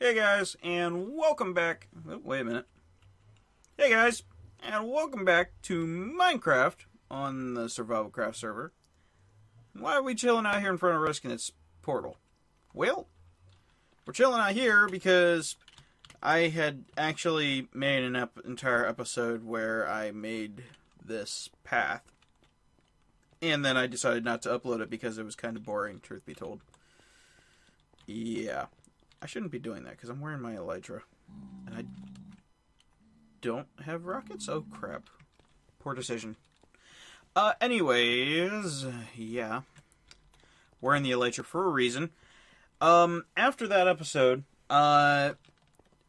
Hey guys, and welcome back. Oh, wait a minute. Hey guys, and welcome back to Minecraft on the SurvivalCraft server. Why are we chilling out here in front of risking its portal? Well, we're chilling out here because I had actually made an entire episode where I made this path. And then I decided not to upload it because it was kind of boring, truth be told. Yeah. I shouldn't be doing that because I'm wearing my elytra. And I don't have rockets? Oh, crap. Poor decision. Anyways, yeah. Wearing the elytra for a reason. After that episode, after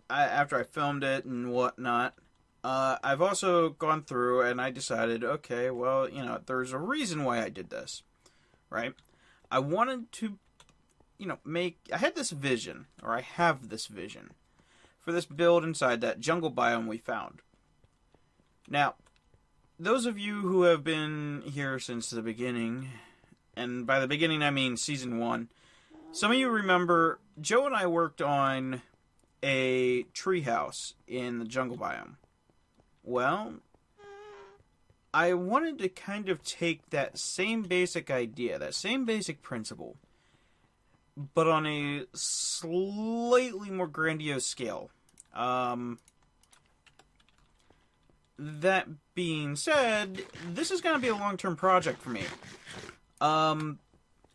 I filmed it and whatnot, I've also gone through and I decided, okay, well, there's a reason why I did this, right? I wanted to I had this vision, or I have this vision, for this build inside that jungle biome we found. Now, those of you who have been here since the beginning, and by the beginning I mean Season 1, some of you remember Joe and I worked on a treehouse in the jungle biome. Well, I wanted to kind of take that same basic idea, that same basic principle, but on a slightly more grandiose scale. That being said, this is going to be a long-term project for me. I've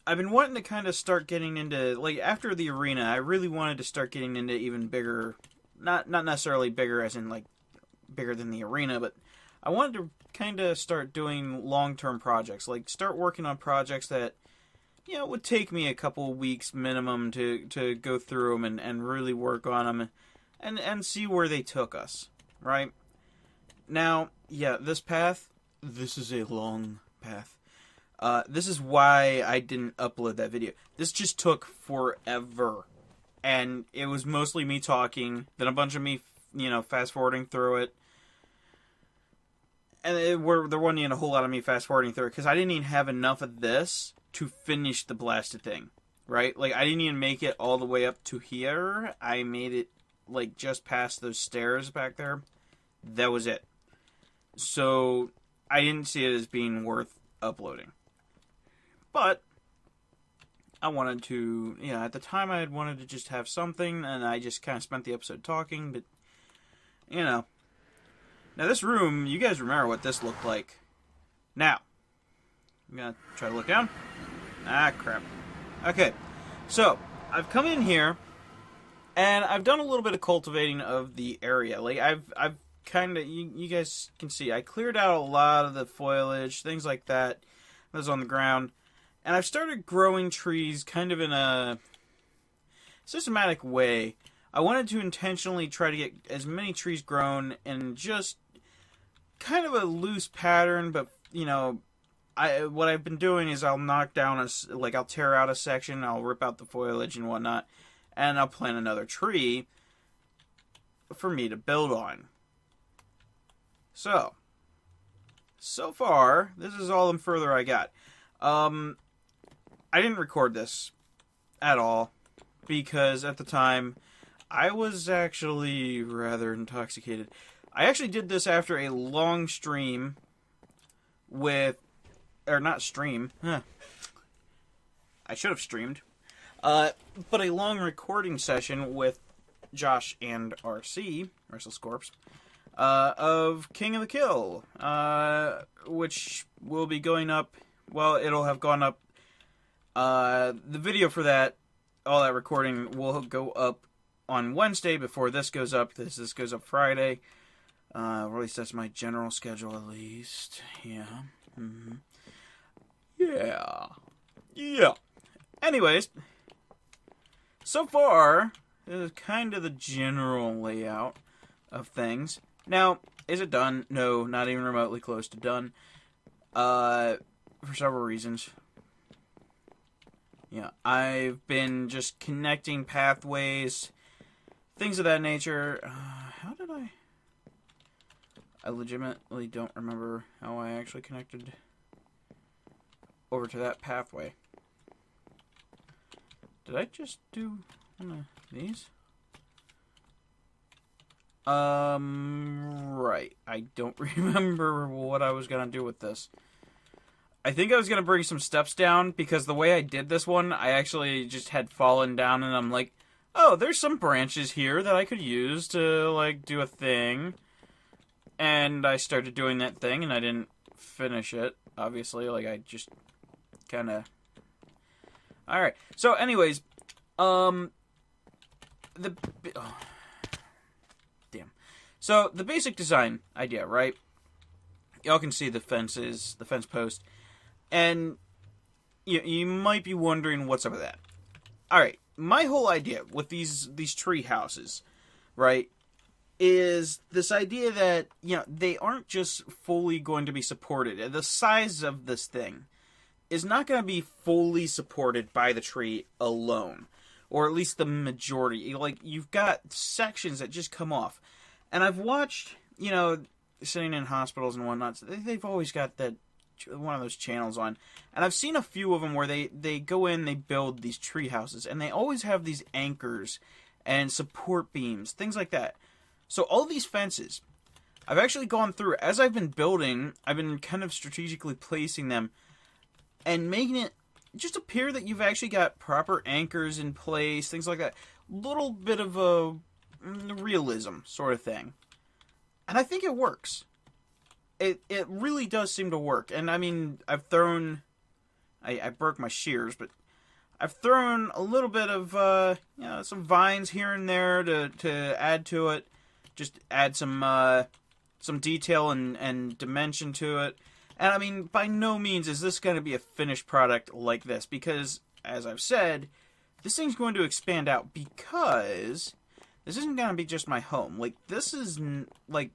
been wanting to kind of start getting into, after the arena, I really wanted to start getting into even bigger, not necessarily bigger as in, bigger than the arena, but I wanted to kind of start doing long-term projects, start working on projects that it would take me a couple weeks minimum to go through them and really work on them and see where they took us, right? Now, yeah, this is a long path. This is why I didn't upload that video. This just took forever. And it was mostly me talking, then a bunch of me, fast-forwarding through it. And there wasn't even a whole lot of me fast-forwarding through it, because I didn't even have enough of this to finish the blasted thing, right? I didn't even make it all the way up to here. I made it, just past those stairs back there. That was it. So, I didn't see it as being worth uploading. But, I wanted to, at the time I had wanted to just have something, and I just kind of spent the episode talking, but, Now, this room, you guys remember what this looked like. Now, I'm going to try to look down. Ah, crap. Okay, so, I've come in here, and I've done a little bit of cultivating of the area. I've kind of, you guys can see, I cleared out a lot of the foliage, things like that was on the ground, and I've started growing trees kind of in a systematic way. I wanted to intentionally try to get as many trees grown in just kind of a loose pattern, but, what I've been doing is I'll knock down I'll tear out a section, I'll rip out the foliage and whatnot, and I'll plant another tree for me to build on. So far, this is all the further I got. I didn't record this at all, because at the time, I was actually rather intoxicated. I actually did this after a long stream not stream. Huh. I should have streamed. But a long recording session with Josh and RC, Restless Corpse, of King of the Kill, which will be going up, well, it'll have gone up, the video for that, all that recording will go up on Wednesday before this goes up. This goes up Friday. Or at least that's my general schedule, at least. Yeah. Mm-hmm. Yeah. Anyways, so far, this is kind of the general layout of things. Now, is it done? No, not even remotely close to done. For several reasons. Yeah, I've been just connecting pathways, things of that nature. How did I legitimately don't remember how I actually connected over to that pathway. Did I just do one of these? Right. I don't remember what I was gonna do with this. I think I was gonna bring some steps down, because the way I did this one, I actually just had fallen down, and I'm like, oh, there's some branches here that I could use to, like, do a thing. And I started doing that thing, and I didn't finish it, obviously. Like, I just kind of... Alright. So, anyways, oh, damn. So, the basic design idea, right? Y'all can see the fences, the fence post. And you might be wondering what's up with that. Alright, my whole idea with these tree houses, right, is this idea that, they aren't just fully going to be supported. The size of this thing is not going to be fully supported by the tree alone. Or at least the majority. Like, you've got sections that just come off. And I've watched, sitting in hospitals and whatnot, they've always got that one of those channels on, and I've seen a few of them where they go in, they build these tree houses, and they always have these anchors and support beams, things like that. So all these fences, I've actually gone through, as I've been building, I've been kind of strategically placing them and making it just appear that you've actually got proper anchors in place, things like that. Little bit of a realism sort of thing. And I think it works. It really does seem to work. And I mean, I've thrown... I broke my shears, but I've thrown a little bit of, some vines here and there to add to it. Just add some detail and dimension to it. And I mean, by no means is this going to be a finished product like this. Because, as I've said, this thing's going to expand out. Because this isn't going to be just my home. Like, this is, like...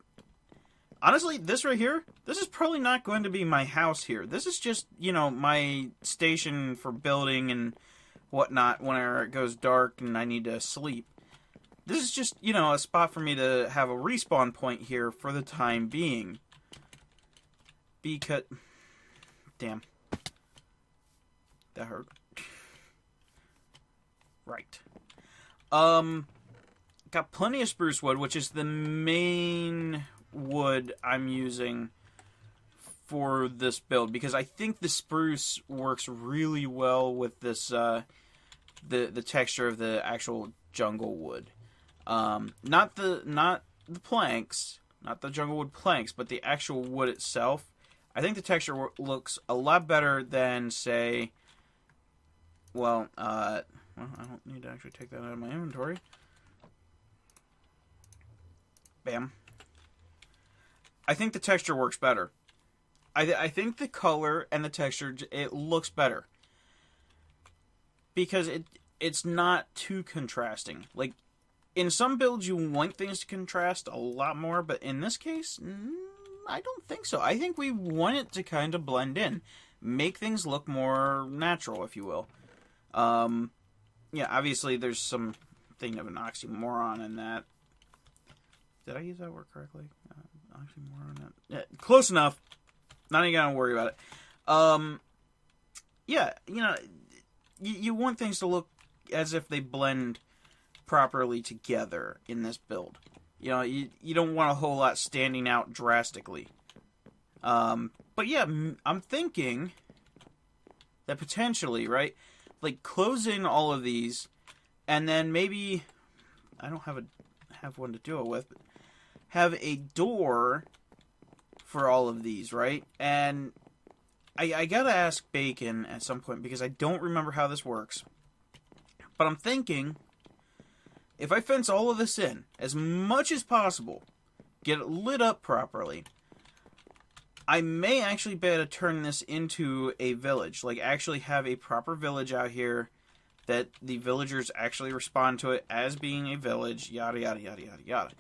Honestly, this right here, this is probably not going to be my house here. This is just, my station for building and whatnot whenever it goes dark and I need to sleep. This is just, a spot for me to have a respawn point here for the time being. Because... Damn. That hurt. Right. Got plenty of spruce wood, which is the main wood I'm using for this build, because I think the spruce works really well with this the texture of the actual jungle wood. Not the planks, not the jungle wood planks, but the actual wood itself. I think the texture looks a lot better than, say, well, I don't need to actually take that out of my inventory. Bam. I think the texture works better. I think the color and the texture, it looks better. Because it's not too contrasting. Like, in some builds you want things to contrast a lot more, but in this case, I don't think so. I think we want it to kind of blend in. Make things look more natural, if you will. Yeah, obviously there's some thing of an oxymoron in that. Did I use that word correctly? Oxymoron. Yeah, close enough. Not even gonna worry about it. Yeah, you want things to look as if they blend properly together in this build. You don't want a whole lot standing out drastically. But yeah, I'm thinking that potentially, right, like close in all of these, and then maybe I don't have one to do it with, but have a door for all of these, right? And I gotta ask Bacon at some point, because I don't remember how this works. But I'm thinking, if I fence all of this in as much as possible, get it lit up properly, I may actually be able to turn this into a village. Like, actually have a proper village out here that the villagers actually respond to it as being a village, yada, yada, yada, yada, yada.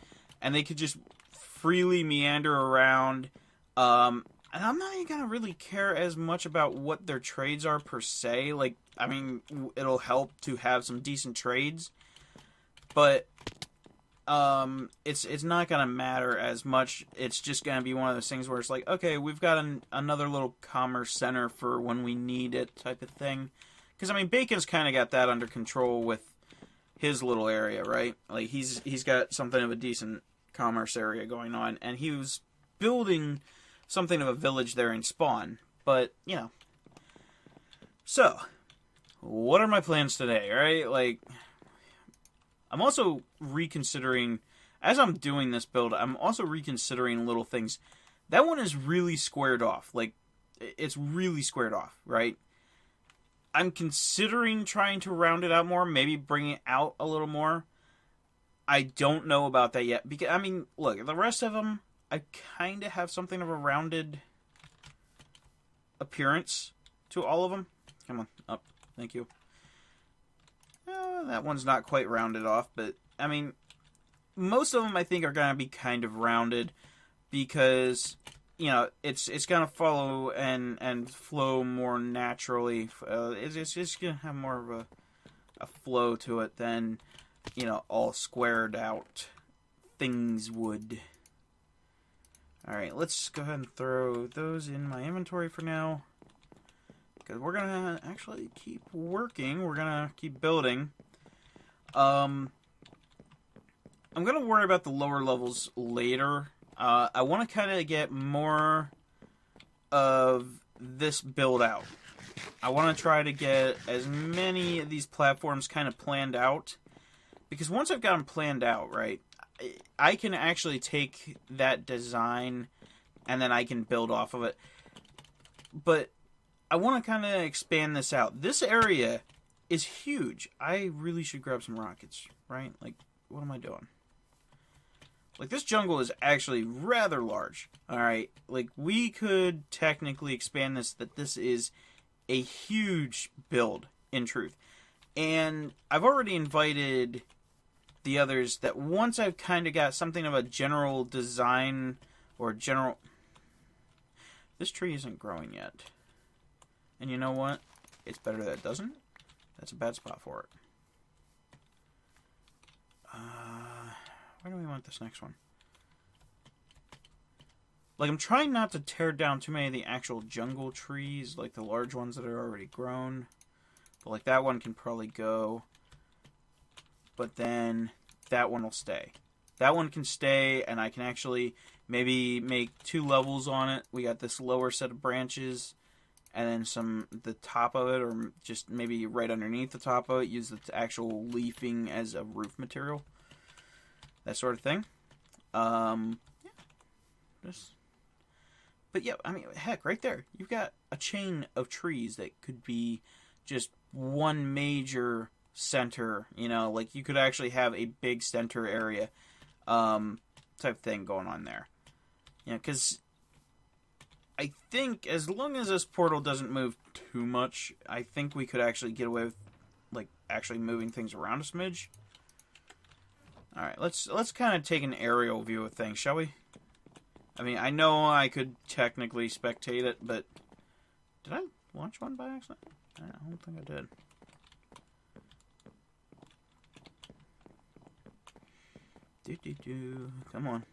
And they could just freely meander around. And I'm not even going to really care as much about what their trades are per se. Like, I mean, it'll help to have some decent trades. But it's not going to matter as much. It's just going to be one of those things where it's like, okay, we've got another little commerce center for when we need it type of thing. Because, I mean, Bacon's kind of got that under control with his little area, right? Like, he's got something of a decent commerce area going on, and he was building something of a village there in Spawn. But, you know. So, what are my plans today, right? Like, I'm also reconsidering, as I'm doing this build, I'm also reconsidering little things. That one is really squared off. Like, it's really squared off, right? I'm considering trying to round it out more, maybe bring it out a little more. I don't know about that yet. Because, I mean, look, the rest of them, I kind of have something of a rounded appearance to all of them. Come on, up. Thank you. That one's not quite rounded off, but, I mean, most of them I think are going to be kind of rounded because, you know, it's going to follow and flow more naturally. It's just going to have more of a flow to it than, you know, all squared out things would. Alright, let's go ahead and throw those in my inventory for now. Because we're going to actually keep working. We're going to keep building. I'm going to worry about the lower levels later. I want to kind of get more of this build out. I want to try to get as many of these platforms kind of planned out. Because once I've got them planned out, right, I can actually take that design and then I can build off of it. But I want to kind of expand this out. This area is huge. I really should grab some rockets, right? Like, what am I doing? Like, this jungle is actually rather large, alright? Like, we could technically expand this, that this is a huge build, in truth. And I've already invited the others that once I've kind of got something of a general design or general... This tree isn't growing yet. And you know what? It's better that it doesn't. That's a bad spot for it. Where do we want this next one? Like, I'm trying not to tear down too many of the actual jungle trees, like the large ones that are already grown. But, like, that one can probably go. But then that one will stay. That one can stay, and I can actually maybe make 2 levels on it. We got this lower set of branches, and then the top of it, or just maybe right underneath the top of it, use the actual leafing as a roof material. That sort of thing. But yeah, I mean, heck, right there. You've got a chain of trees that could be just one major center, you know, like you could actually have a big center area type thing going on there. You know, because I think as long as this portal doesn't move too much, I think we could actually get away with, like, actually moving things around a smidge. Alright, let's kind of take an aerial view of things, shall we? I mean, I know I could technically spectate it, but... Did I launch one by accident? I don't think I did. Come on.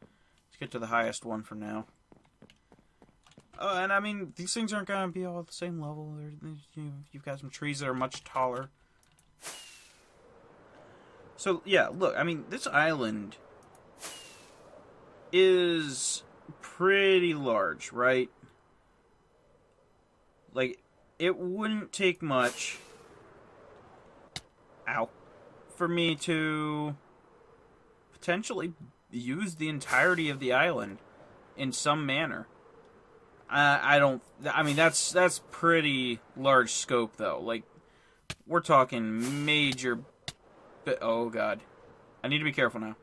Let's get to the highest one for now. Oh, and I mean, these things aren't going to be all at the same level. You've got some trees that are much taller. So, yeah, look, I mean, this island is pretty large, right? Like, it wouldn't take much, for me to potentially use the entirety of the island in some manner. I mean, that's pretty large scope, though. Like, we're talking major... Oh, God. I need to be careful now.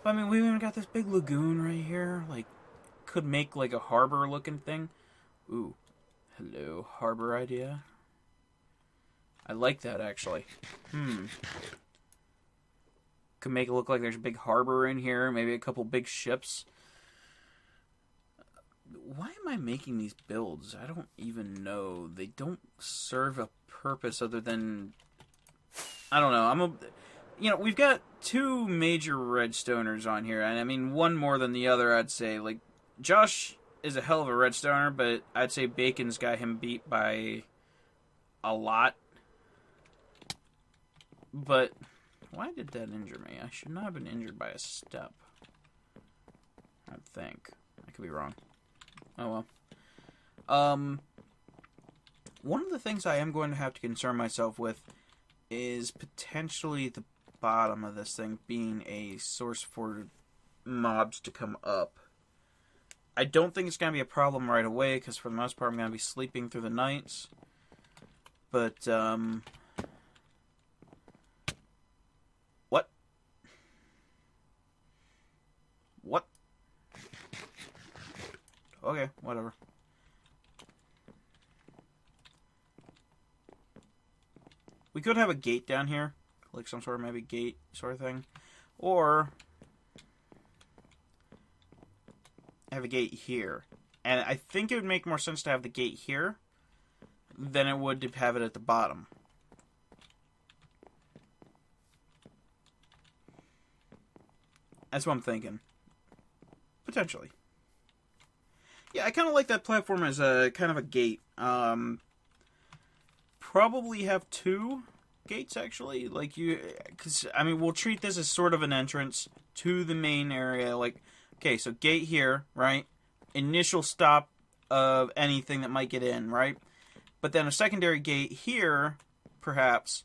I mean, we even got this big lagoon right here. Like, could make, like, a harbor-looking thing. Ooh. Hello, harbor idea. I like that, actually. Could make it look like there's a big harbor in here. Maybe a couple big ships. Why am I making these builds? I don't even know. They don't serve a purpose other than... I don't know. You know, we've got 2 major redstoners on here, and I mean, one more than the other, I'd say. Like, Josh is a hell of a redstoner, but I'd say Bacon's got him beat by a lot. But, Why did that injure me? I should not have been injured by a step. I think. I could be wrong. Oh well. One of the things I am going to have to concern myself with is potentially the bottom of this thing being a source for mobs to come up. I don't think it's going to be a problem right away, because for the most part I'm going to be sleeping through the nights. But, What? What? Okay, whatever. We could have a gate down here, like some sort of maybe gate sort of thing. Or have a gate here. And I think it would make more sense to have the gate here than it would to have it at the bottom. That's what I'm thinking. Potentially. Yeah, I kind of like that platform as a kind of a gate. Probably have 2 gates, actually. Like, because, I mean, we'll treat this as sort of an entrance to the main area. Like, okay, so gate here, right? Initial stop of anything that might get in, right? But then a secondary gate here, perhaps,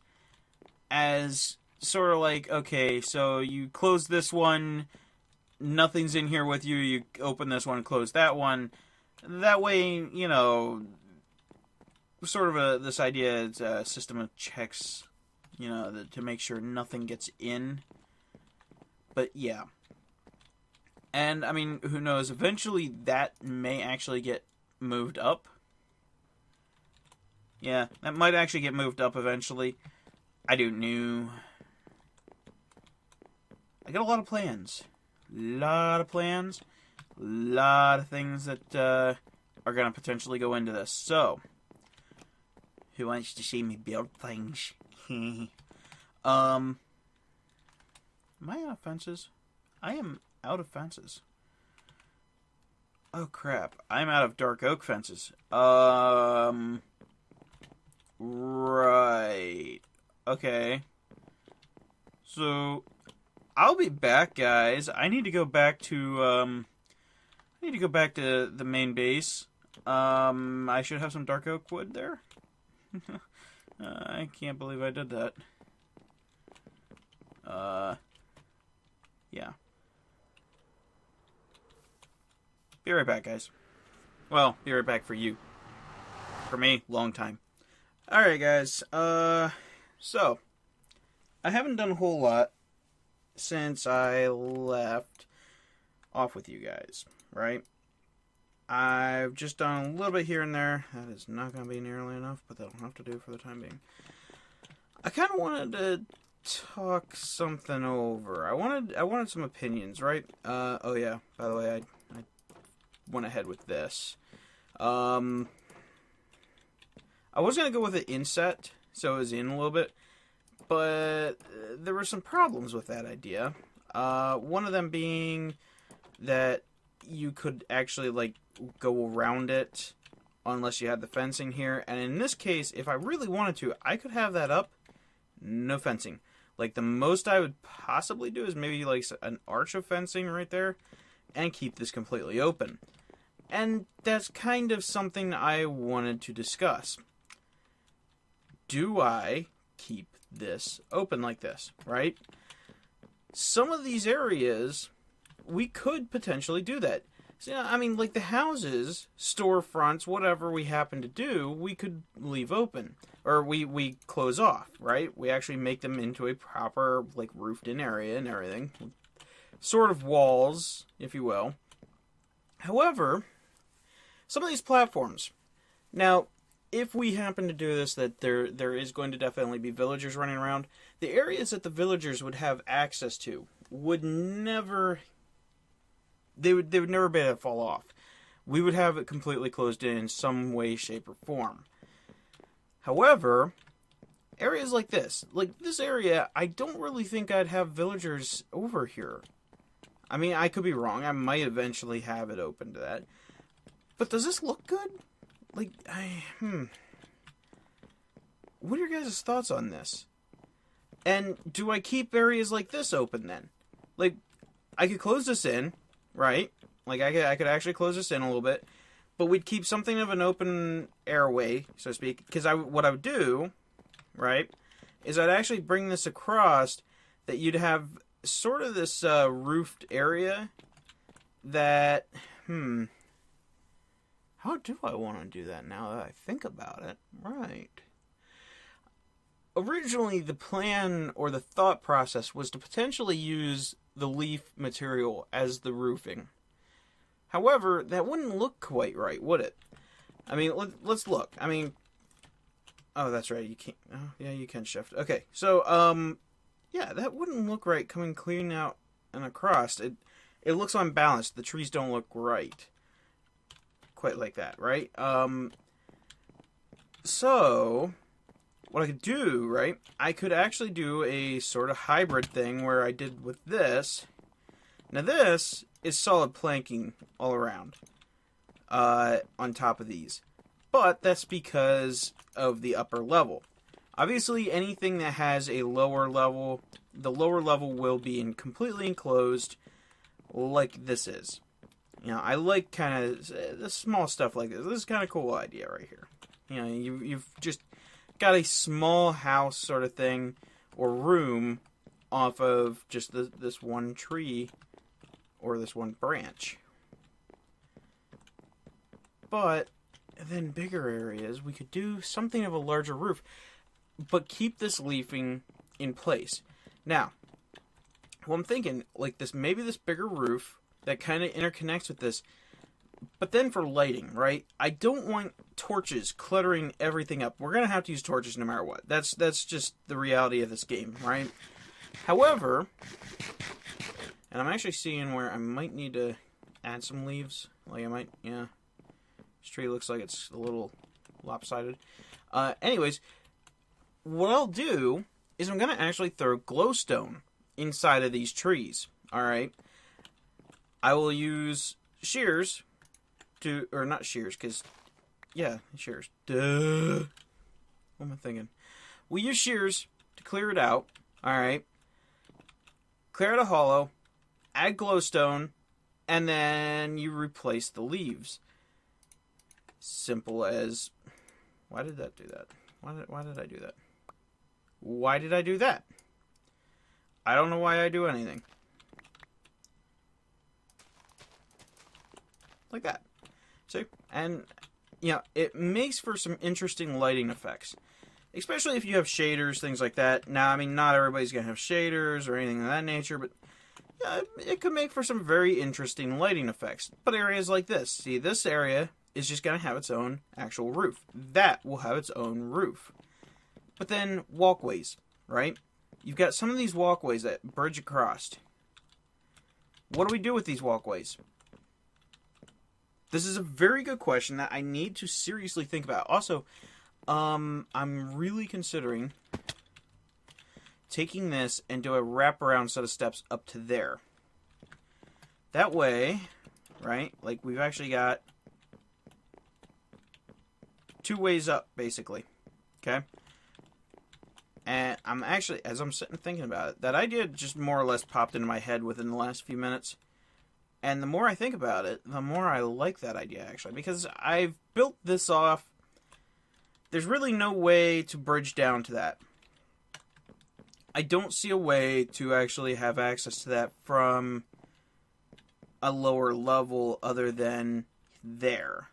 as sort of like, okay, so you close this one, nothing's in here with you, you open this one, close that one. That way, you know, sort of this idea is a system of checks, you know, to make sure nothing gets in. But yeah. And, I mean, who knows, eventually that may actually get moved up. Yeah, that might actually get moved up eventually. I don't know. I got a lot of plans. Lot of plans. Lot of things that are going to potentially go into this. So, who wants to see me build things? Am I out of fences? I am out of fences. Oh crap. I'm out of dark oak fences. Right. Okay. So, I'll be back, guys. I need to go back to the main base. I should have some dark oak wood there. I can't believe I did that. Yeah. Be right back, guys. Well, be right back for you. For me, long time. Alright, guys. So, I haven't done a whole lot since I left off with you guys, right? I've just done a little bit here and there. That is not going to be nearly enough, but that'll have to do for the time being. I kind of wanted to talk something over. I wanted some opinions, right? Oh yeah, by the way, I went ahead with this. I was going to go with an inset, so it was in a little bit, but there were some problems with that idea. One of them being that you could actually, like, go around it unless you had the fencing here. And in this case, if I really wanted to, I could have that up, no fencing. Like, the most I would possibly do is maybe, like, an arch of fencing right there and keep this completely open. And that's kind of something I wanted to discuss. Do I keep this open like this, right? Some of these areas, we could potentially do that. So, I mean, like the houses, storefronts, whatever we happen to do, we could leave open. Or we close off, right? We actually make them into a proper, like, roofed-in area and everything. Sort of walls, if you will. However, some of these platforms. Now, if we happen to do this, that there is going to definitely be villagers running around, the areas that the villagers would have access to would never... They would never be able to fall off. We would have it completely closed in some way, shape, or form. However, areas like this area, I don't really think I'd have villagers over here. I mean, I could be wrong. I might eventually have it open to that. But does this look good? Like, What are your guys' thoughts on this? And do I keep areas like this open then? Like, I could close this in, right? Like, I could actually close this in a little bit, but we'd keep something of an open airway, so to speak. Because what I would do, right, is I'd actually bring this across that you'd have sort of this roofed area that, how do I want to do that now that I think about it? Right. Originally, the plan or the thought process was to potentially use the leaf material as the roofing. However, that wouldn't look quite right, would it? I mean, let's look. I mean, oh, that's right. You can't. Oh, yeah, you can shift. Okay, so yeah, that wouldn't look right coming clean out and across. It looks unbalanced. The trees don't look right, quite like that, right? So what I could do, right? I could actually do a sort of hybrid thing where I did with this. Now this is solid planking all around on top of these. But that's because of the upper level. Obviously, anything that has a lower level, the lower level will be completely enclosed like this is. You know, I like kind of the small stuff like this. This is kind of a cool idea right here. You know, you've just got a small house sort of thing or room off of just this one tree or this one branch. But then bigger areas, we could do something of a larger roof, but keep this leafing in place. Now, well, I'm thinking like this, maybe this bigger roof that kind of interconnects with this. But then for lighting, right? I don't want torches cluttering everything up. We're going to have to use torches no matter what. That's just the reality of this game, right? However, and I'm actually seeing where I might need to add some leaves. Like I might, yeah. This tree looks like it's a little lopsided. Anyways, what I'll do is I'm going to actually throw glowstone inside of these trees, alright? I will use shears or not shears, because, yeah, shears. Duh. What am I thinking? We use shears to clear it out, alright? Clear out a hollow, add glowstone, and then you replace the leaves. Simple as, why did that do that? Why did I do that? Why did I do that? I don't know why I do anything. Like that. See? And, you know, it makes for some interesting lighting effects. Especially if you have shaders, things like that. Now, I mean, not everybody's going to have shaders or anything of that nature, but yeah, it could make for some very interesting lighting effects. But areas like this, see, this area is just going to have its own actual roof. That will have its own roof. But then, walkways, right? You've got some of these walkways that bridge across. What do we do with these walkways? This is a very good question that I need to seriously think about. Also, I'm really considering taking this and do a wraparound set of steps up to there. That way, right, like we've actually got 2 ways up, basically. Okay? And I'm actually, as I'm sitting thinking about it, that idea just more or less popped into my head within the last few minutes. And the more I think about it, the more I like that idea, actually. Because I've built this off. There's really no way to bridge down to that. I don't see a way to actually have access to that from a lower level other than there.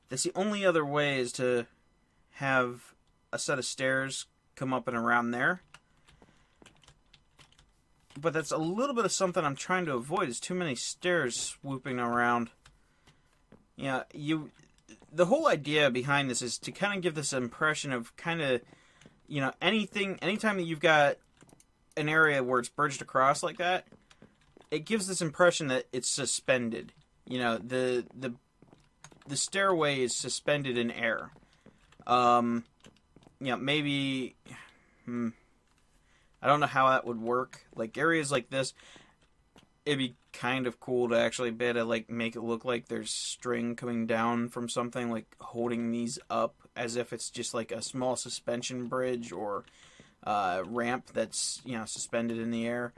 That's the only other way is to have a set of stairs come up and around there. But that's a little bit of something I'm trying to avoid, is too many stairs swooping around. Yeah, the whole idea behind this is to kind of give this impression of kind of, you know, anytime that you've got an area where it's bridged across like that, it gives this impression that it's suspended. You know, the stairway is suspended in air. You know, maybe, I don't know how that would work. Like, areas like this, it'd be kind of cool to actually be able to, like, make it look like there's string coming down from something, like, holding these up as if it's just like a small suspension bridge or ramp that's, you know, suspended in the air.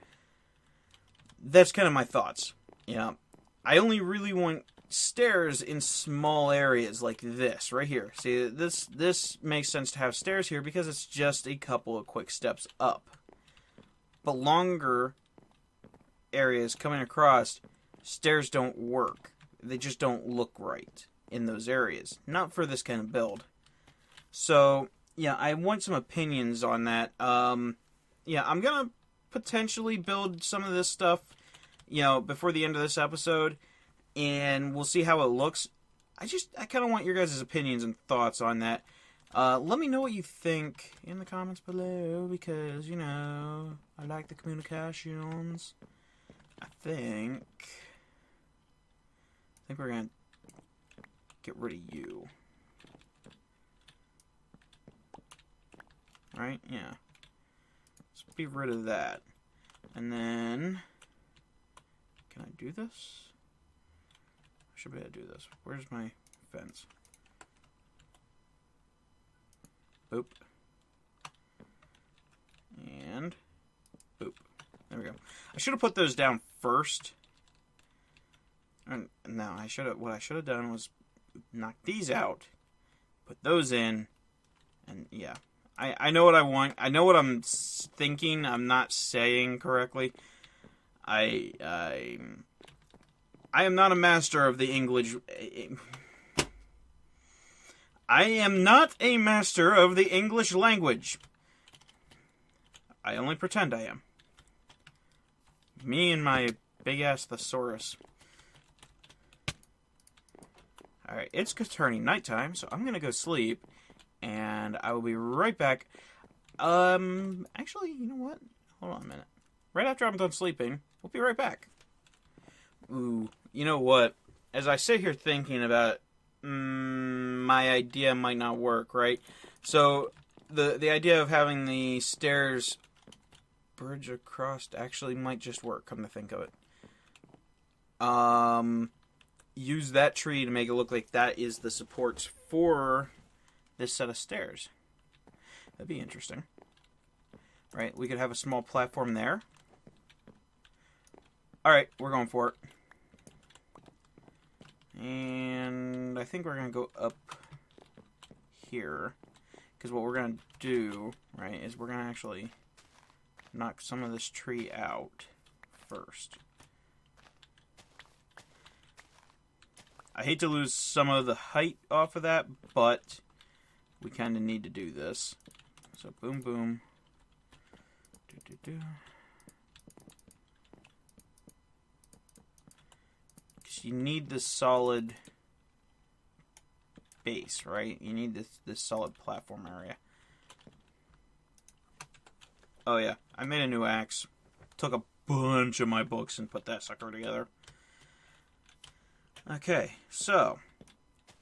That's kind of my thoughts. You know, I only really want stairs in small areas like this right here. See, this makes sense to have stairs here because it's just a couple of quick steps up. But longer areas coming across, stairs don't work. They just don't look right in those areas. Not for this kind of build. So, yeah, I want some opinions on that. Yeah, I'm gonna potentially build some of this stuff, you know, before the end of this episode, and we'll see how it looks. I kind of want your guys' opinions and thoughts on that. Let me know what you think in the comments below, because, you know, I like the communications. I think we're gonna get rid of you. Right? Yeah. Let's be rid of that. And then, can I do this? I should be able to do this. Where's my fence? Boop. And boop. There we go. I should have put those down first. And no, what I should have done was knock these out, put those in, and yeah. I know what I want. I know what I'm thinking. I'm not saying correctly. I am not a master of the English. I am not a master of the English language. I only pretend I am. Me and my big-ass thesaurus. Alright, it's turning nighttime, so I'm gonna go sleep. And I will be right back. Actually, you know what? Hold on a minute. Right after I'm done sleeping, we'll be right back. Ooh, you know what? As I sit here thinking about it, my idea might not work, right? So, the idea of having the stairs bridge across actually might just work, come to think of it. Use that tree to make it look like that is the supports for this set of stairs. That'd be interesting. Right, we could have a small platform there. Alright, we're going for it. And I think we're going to go up here. Because what we're going to do, right, is we're going to actually knock some of this tree out first. I hate to lose some of the height off of that, but we kind of need to do this. So, boom, boom. Because you need this solid base, right? You need this solid platform area. Oh, yeah. I made a new axe. Took a bunch of my books and put that sucker together. Okay, so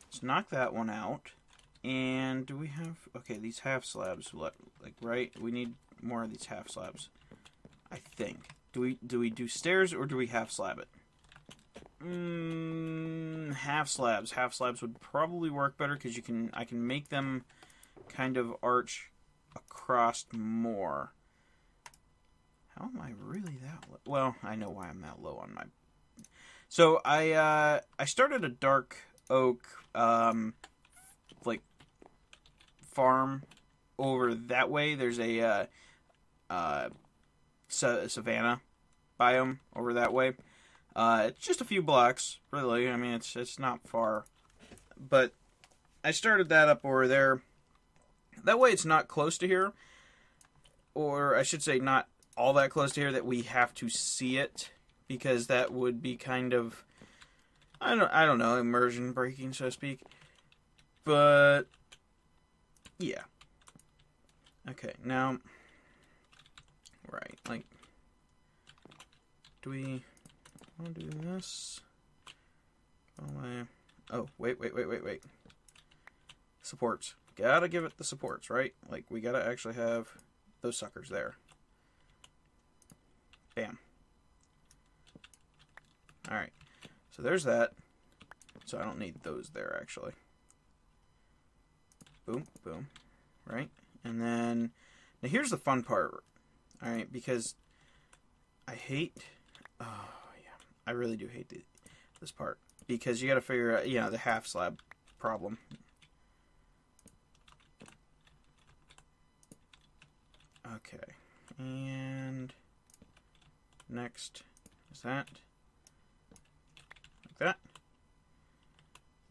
let's knock that one out. And do we have... Okay, these half slabs, like, right? We need more of these half slabs, I think. Do we do stairs or do we half slab it? Half slabs. Half slabs would probably work better because I can make them kind of arch across more. How am I really that low? Well, I know why I'm that low on my... So I started a dark oak like farm over that way. There's a savanna biome over that way. It's just a few blocks, really. I mean, it's not far, but I started that up over there. That way, it's not close to here, or I should say, not all that close to here that we have to see it, because that would be kind of, I don't know, immersion breaking, so to speak. But yeah. Okay, now, right, like, do we want to do this? Oh, wait. Supports. Gotta give it the supports, right? Like, we gotta actually have those suckers there. Bam. Alright. So there's that. So I don't need those there, actually. boom, boom, right? And then, now here's the fun part, all right, because I hate, oh, yeah, I really do hate this part, because you got to figure out, you know, the half slab problem. Okay, and next is that, like that.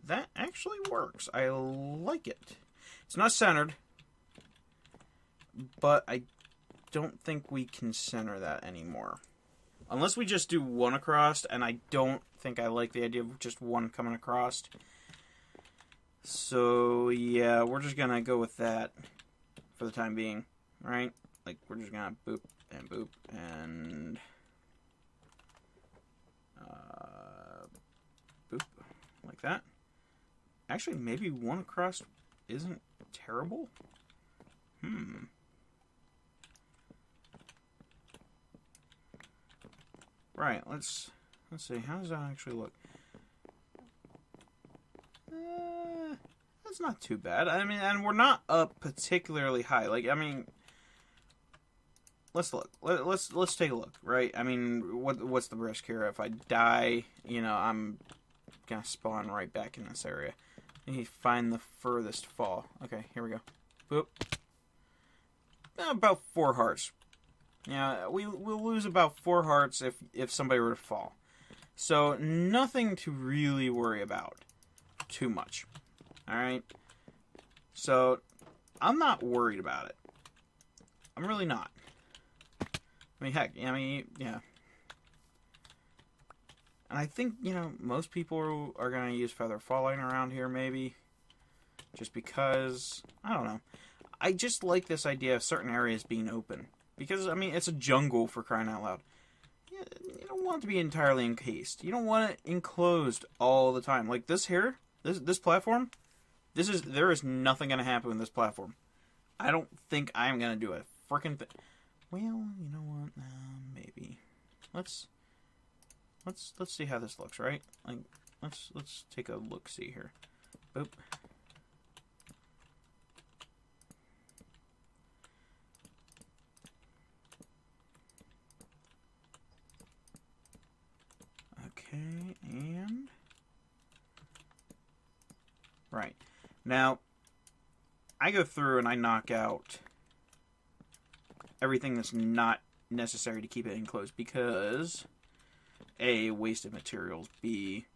That actually works. I like it. It's not centered, but I don't think we can center that anymore. Unless we just do one across, and I don't think I like the idea of just one coming across. So, yeah, we're just going to go with that for the time being, right? Like, we're just going to boop and boop and boop, like that. Actually, maybe one across isn't terrible. Right, let's see. How does that actually look? That's not too bad. I mean, and we're not up particularly high. Like, I mean, let's look. Let's take a look, right? I mean, what's the risk here? If I die, you know, I'm gonna spawn right back in this area. You find the furthest fall. Okay, here we go. Boop. About 4 hearts. Yeah, we'll lose about 4 hearts if somebody were to fall. So nothing to really worry about too much. All right. So I'm not worried about it. I'm really not. I mean, heck. I mean, yeah. And I think, you know, most people are going to use feather falling around here, maybe. Just because, I don't know. I just like this idea of certain areas being open. Because, I mean, it's a jungle, for crying out loud. You don't want it to be entirely encased. You don't want it enclosed all the time. Like this here, this platform, there is nothing going to happen with this platform. I don't think I'm going to do a freaking thing. Well, you know what? Maybe. Let's see how this looks, right? Like, let's take a look-see here. Boop. Okay, and right. Now, I go through and I knock out everything that's not necessary to keep it enclosed because A, waste of materials, B,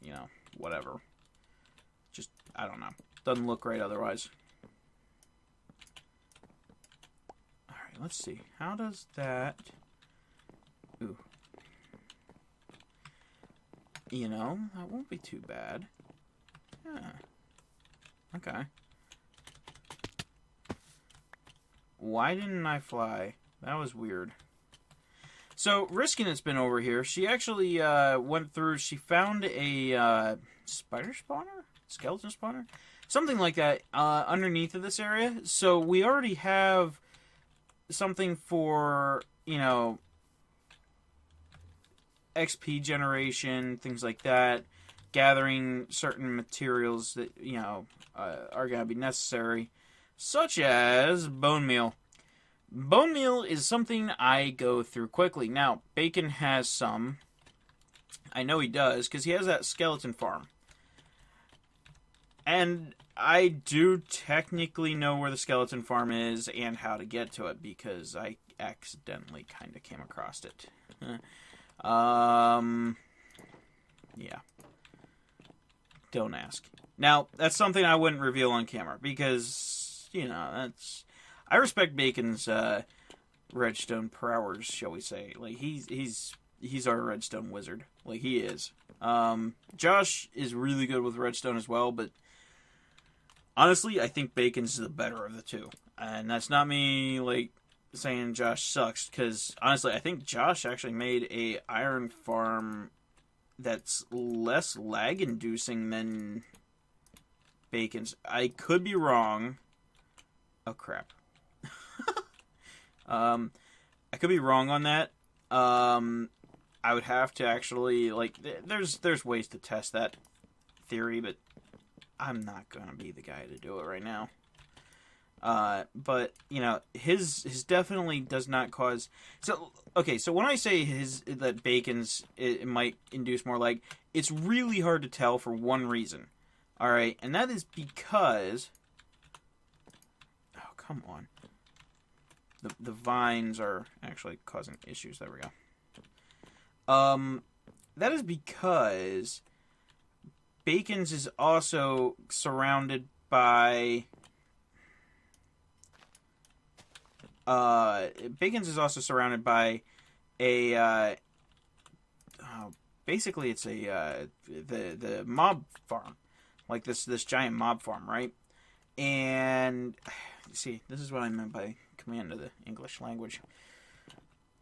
you know, whatever. Just, I don't know. Doesn't look right otherwise. Alright, let's see. How does that... Ooh. You know, that won't be too bad. Yeah. Okay. Why didn't I fly? That was weird. So, Riskin has been over here. She actually went through, she found a spider spawner? Skeleton spawner? Something like that underneath of this area. So, we already have something for, you know, XP generation, things like that, gathering certain materials that, you know, are going to be necessary, such as bone meal. Bone meal is something I go through quickly. Now, Bacon has some. I know he does, because he has that skeleton farm. And I do technically know where the skeleton farm is and how to get to it, because I accidentally kind of came across it. Yeah. Don't ask. Now, that's something I wouldn't reveal on camera, because, you know, that's... I respect Bacon's redstone prowess, shall we say. Like, he's our redstone wizard. Like, he is. Josh is really good with redstone as well, but honestly, I think Bacon's the better of the two. And that's not me, like, saying Josh sucks, because honestly, I think Josh actually made a iron farm that's less lag-inducing than Bacon's. I could be wrong. Oh, crap. I could be wrong on that. I would have to actually, like, there's ways to test that theory, but I'm not gonna be the guy to do it right now. But you know, his definitely does not cause. So okay, so when I say that bacon's it might induce more lag, it's really hard to tell for one reason. All right, and that is because. Oh, come on. The vines are actually causing issues. There we go. That is because Bacon's is also surrounded by Bacon's is also surrounded by a basically it's a the mob farm, like this giant mob farm, right? And see, this is what I meant by command of the English language.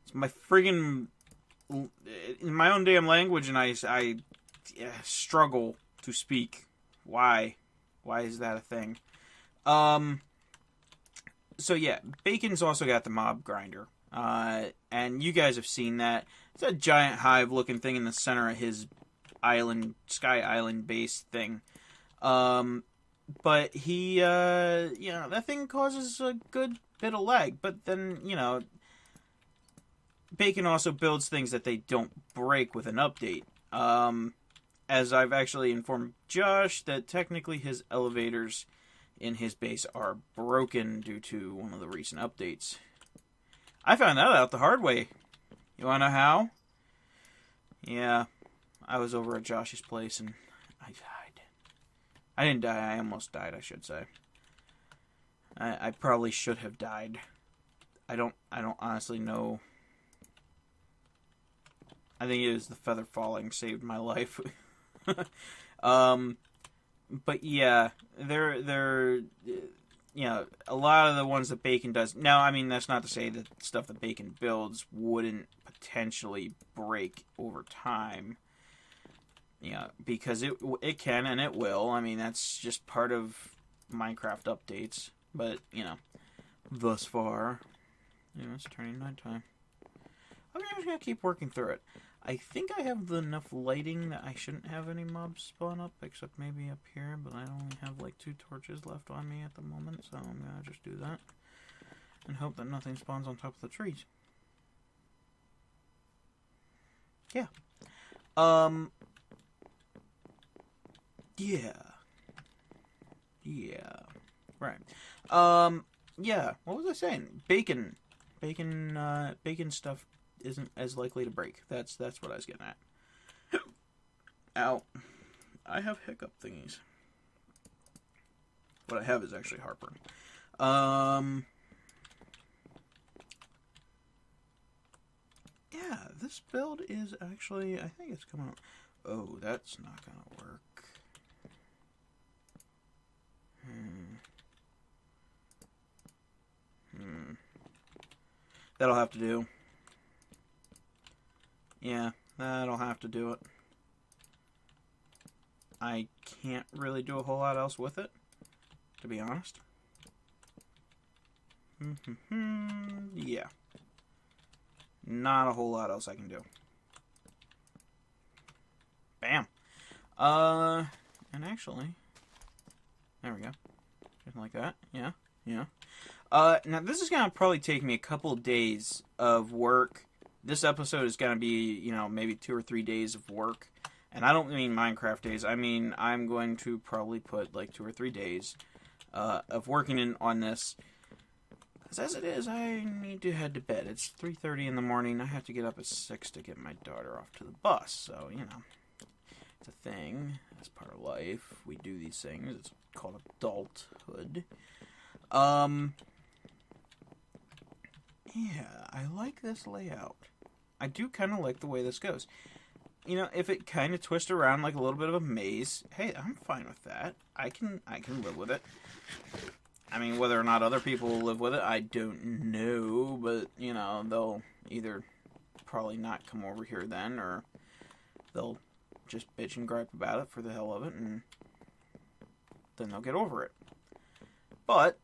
It's my friggin' in my own damn language, and I struggle to speak. Why is that a thing? So yeah, Bacon's also got the mob grinder, and you guys have seen that. It's a giant hive-looking thing in the center of his island, Sky Island base thing. But he, that thing causes a good bit of lag. But then, Bacon also builds things that they don't break with an update. As I've actually informed Josh that technically his elevators in his base are broken due to one of the recent updates. I found that out the hard way. You wanna know how? Yeah, I was over at Josh's place and I died. I didn't die, I almost died, I should say. I probably should have died. I don't honestly know. I think it was the feather falling saved my life. But yeah, they're a lot of the ones that Bacon does. Now, I mean, that's not to say that stuff that Bacon builds wouldn't potentially break over time. Yeah, because it can and it will. I mean, that's just part of Minecraft updates. But, thus far, it's turning nighttime. I'm just going to keep working through it. I think I have enough lighting that I shouldn't have any mobs spawn up, except maybe up here, but I only have like 2 torches left on me at the moment, so I'm going to just do that. And hope that nothing spawns on top of the trees. Yeah. Yeah. Right. Yeah, what was I saying? Bacon stuff isn't as likely to break. That's what I was getting at. Ow. I have hiccup thingies. What I have is actually heartburn. Yeah, this build is actually, I think it's coming up. Oh, that's not gonna work. That'll have to do. Yeah, that'll have to do it. I can't really do a whole lot else with it, to be honest. Yeah. Not a whole lot else I can do. Bam. And actually, there we go. Something like that. Yeah. Now this is gonna probably take me a couple of days of work. This episode is gonna be, maybe 2 or 3 days of work. And I don't mean Minecraft days. I mean, I'm going to probably put like 2 or 3 days of working on this. Because as it is, I need to head to bed. It's 3:30 in the morning. I have to get up at 6 to get my daughter off to the bus. So, it's a thing. It's part of life. We do these things. It's called adulthood. Yeah, I like this layout. I do kind of like the way this goes. If it kind of twists around like a little bit of a maze, hey, I'm fine with that. I can live with it. I mean, whether or not other people will live with it, I don't know. But, they'll either probably not come over here then, or they'll just bitch and gripe about it for the hell of it, and then they'll get over it. But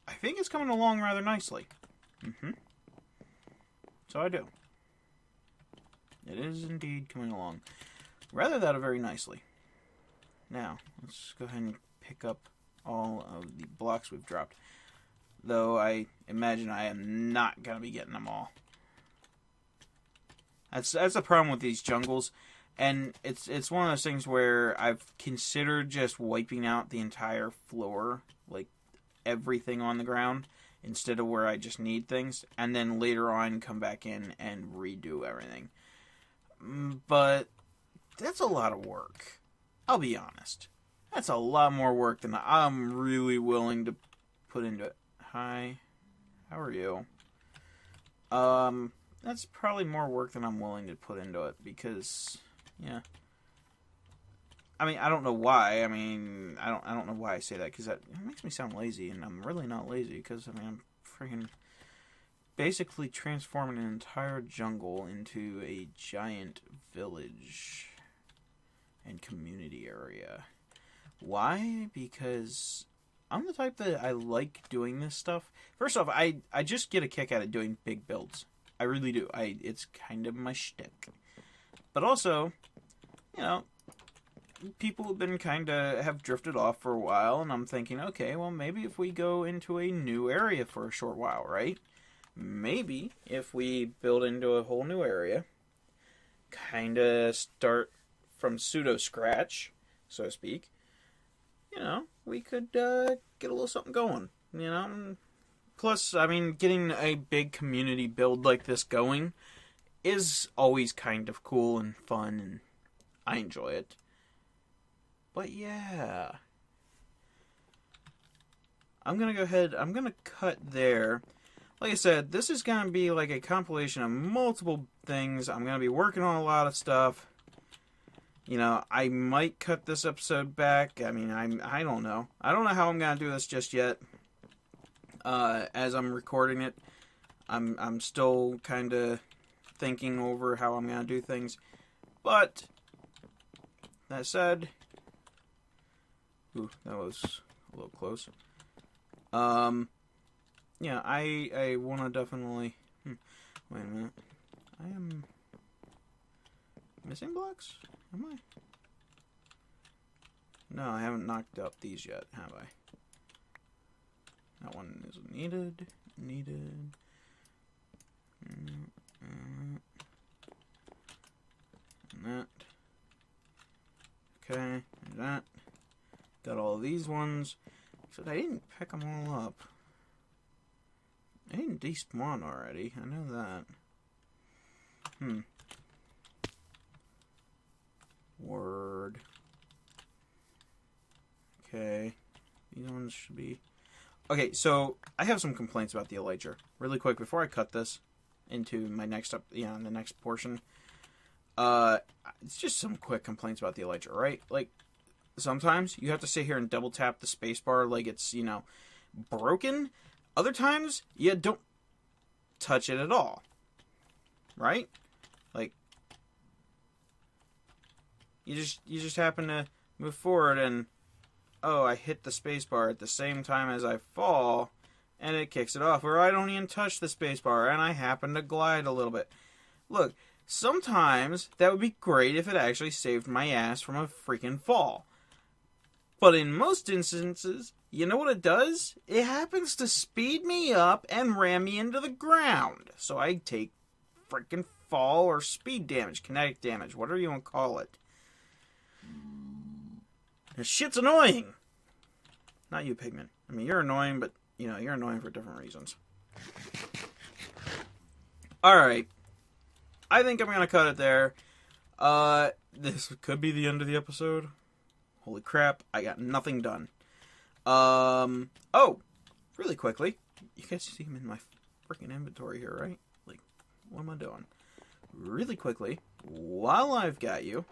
I think it's coming along rather nicely. So I do. It is indeed coming along very nicely. Now, let's go ahead and pick up all of the blocks we've dropped. Though I imagine I am not going to be getting them all. That's the problem with these jungles. And it's one of those things where I've considered just wiping out the entire floor, like everything on the ground, instead of where I just need things, and then later on come back in and redo everything. But that's a lot of work. I'll be honest. That's a lot more work than I'm really willing to put into it. Hi. How are you? That's probably more work than I'm willing to put into it because, yeah. I mean, I don't know why. I mean, I don't know why I say that because that makes me sound lazy, and I'm really not lazy because, I mean, I'm freaking basically transforming an entire jungle into a giant village and community area. Why? Because I'm the type that I like doing this stuff. First off, I just get a kick out of doing big builds. I really do. It's kind of my shtick. But also, you know, people have been have drifted off for a while, and I'm thinking, okay, well, maybe if we go into a new area for a short while, right? Maybe if we build into a whole new area, kind of start from pseudo-scratch, so to speak, you know, we could get a little something going, you know? Plus, I mean, getting a big community build like this going is always kind of cool and fun, and I enjoy it. But yeah, I'm going to go ahead, I'm going to cut there. Like I said, this is going to be like a compilation of multiple things. I'm going to be working on a lot of stuff. You know, I might cut this episode back. I mean, I don't know. I don't know how I'm going to do this just yet. As I'm recording it, I'm still kind of thinking over how I'm going to do things. But, that said, ooh, that was a little close. Yeah, I want to definitely, wait a minute, I am missing blocks? Am I? No, I haven't knocked up these yet, have I? That one is needed. And that. Okay, and that. Got all these ones. Except I didn't pick them all up. I didn't despawn already. I know that. Word. Okay. These ones should be... Okay, so I have some complaints about the elytra. Really quick, before I cut this into my next the next portion. It's just some quick complaints about the elytra, right? Like, sometimes you have to sit here and double tap the spacebar like it's, you know, broken. Other times, you don't touch it at all. Right? Like, you just happen to move forward and, oh, I hit the spacebar at the same time as I fall, and it kicks it off. Or I don't even touch the spacebar, and I happen to glide a little bit. Look, sometimes that would be great if it actually saved my ass from a freaking fall. But in most instances, you know what it does? It happens to speed me up and ram me into the ground. So I take freaking fall or speed damage, kinetic damage, whatever you want to call it. This shit's annoying. Not you, Pigman. I mean, you're annoying, but, you know, you're annoying for different reasons. Alright. I think I'm going to cut it there. This could be the end of the episode. Holy crap, I got nothing done. Oh, really quickly. You guys see him in my freaking inventory here, right? Like, what am I doing? Really quickly, while I've got you,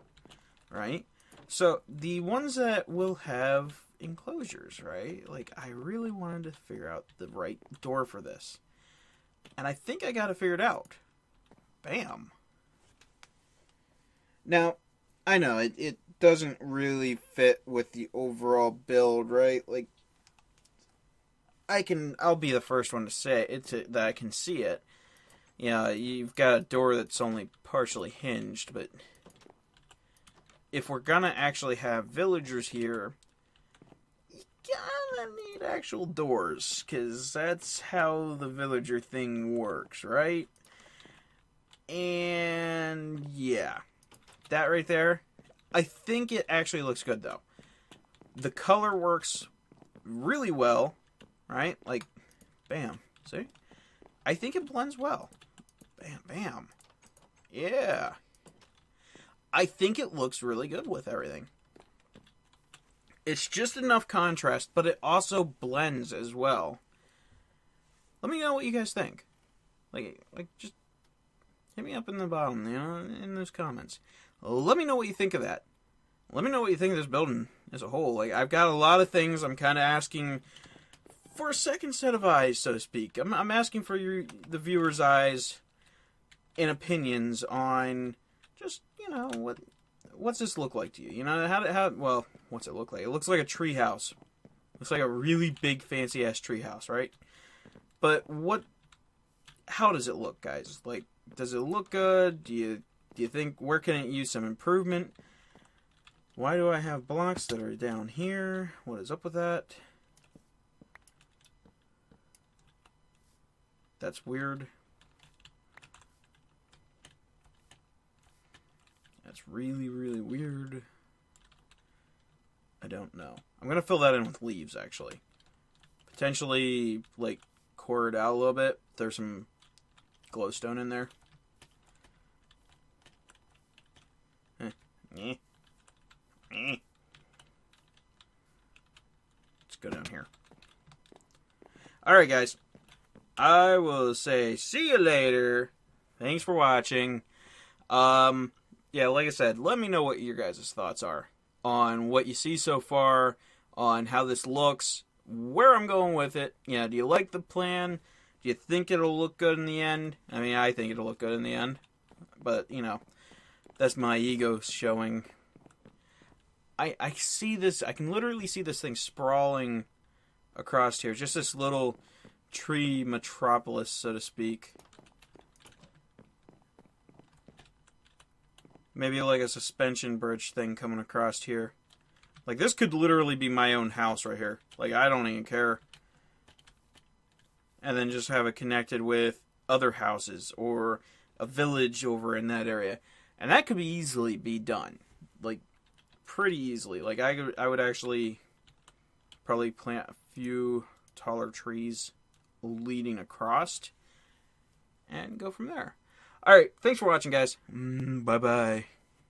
right? So, the ones that will have enclosures, right? Like, I really wanted to figure out the right door for this. And I think I got it figured out. Bam. Now, I know, it doesn't really fit with the overall build, right? Like, I'll be the first one to say it, that I can see it. You know, you've got a door that's only partially hinged, but if we're gonna actually have villagers here, you gotta need actual doors, because that's how the villager thing works, right? And yeah, that right there, I think it actually looks good though. The color works really well, right? Like, bam, see? I think it blends well. Bam, bam. Yeah. I think it looks really good with everything. It's just enough contrast, but it also blends as well. Let me know what you guys think. Like just hit me up in the bottom, in those comments. Let me know what you think of that. Let me know what you think of this building as a whole. Like, I've got a lot of things I'm kind of asking for a second set of eyes, so to speak. I'm asking for the viewers' eyes and opinions on just, what's this look like to you? Well, what's it look like? It looks like a tree house. Looks like a really big, fancy-ass tree house, right? But how does it look, guys? Like, does it look good? Do you think, where can it use some improvement? Why do I have blocks that are down here? What is up with that? That's weird. That's really, really weird. I don't know. I'm going to fill that in with leaves, actually. Potentially, like, core it out a little bit. There's some glowstone in there. Let's go down here. Alright, guys. I will say see you later. Thanks for watching. Yeah, like I said, let me know what your guys' thoughts are on what you see so far, on how this looks, where I'm going with it. Do you like the plan? Do you think it'll look good in the end? I mean, I think it'll look good in the end. But, that's my ego showing. I see this, I can literally see this thing sprawling across here. Just this little tree metropolis, so to speak. Maybe like a suspension bridge thing coming across here. Like, this could literally be my own house right here. Like, I don't even care. And then just have it connected with other houses or a village over in that area. And that could easily be done. Like, pretty easily. Like, I would actually probably plant a few taller trees leading across and go from there. Alright, thanks for watching, guys. Bye-bye.